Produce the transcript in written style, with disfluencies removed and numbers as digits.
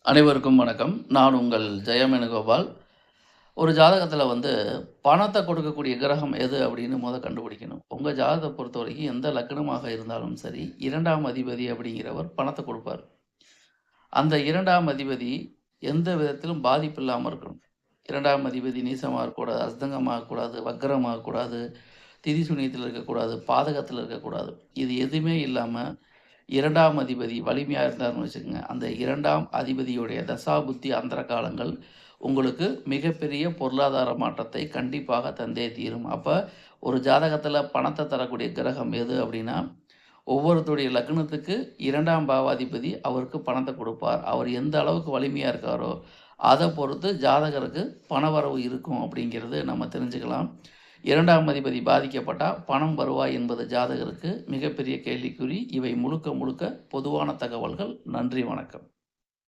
அனைவருக்கும் வணக்கம். நான் உங்கள் ஜெயமேனுகோபால். ஒரு ஜாதகத்தில பணத்த கொடுக்கக்கூடிய கிரகம் எது அப்படின்னு கண்டுபிடிக்கணும். உங்க ஜாதகத்த பொறுத்தவரைக்கும் எந்த லக்னமாக இருந்தாலும் சரி, 2ஆம் அதிபதி அப்படிங்கிறவர் பணத்த குடுப்பார். அந்த 2ஆம் அதிபதி எந்த விதத்திலும் பாதிப்பு இல்லாம இருக்கணும். 2ஆம் அதிபதி நீசமா இருக்கக்கூடாது, அஸ்தங்கமா இருக்கக்கூடாது, வக்ரமா இருக்கக்கூடாது, திதி சூனியத்தில இருக்கக்கூடாது, பாதகத்தில இருக்கக்கூடாது. இது எதுவுமே இல்லாம 2ஆம் அதிபதி வலிமையா இருந்தாருன்னு வச்சுக்கங்க. அந்த 2ஆம் அதிபதியுடைய தசாபுத்தி அந்தர காலங்கள் உங்களுக்கு மிகப்பெரிய பொருளாதார மாற்றத்தை கண்டிப்பாக தந்தே தீரும். அப்ப ஒரு ஜாதகத்தில பணத்த தரக்கூடிய கிரகம் எது அப்படின்னா, ஒவ்வொருத்தருடைய லக்னத்துக்கு 2ஆம் பாவாதிபதி அவருக்கு பணத்த குடுப்பார். அவர் எந்த அளவுக்கு வலிமையா இருக்காரோ, அத பொறுத்து ஜாதகருக்கு பணவரவு இருக்கும் அப்படிங்கிறது நம்ம தெரிஞ்சுக்கலாம். 2ஆம் அதிபதி பாதிக்கப்பட்டா பணம் வருவா என்பது ஜாதகருக்கு மிகப்பெரிய கேள்விக்குறி. இவை முழுக்க முழுக்க பொதுவான தகவல்கள். நன்றி, வணக்கம்.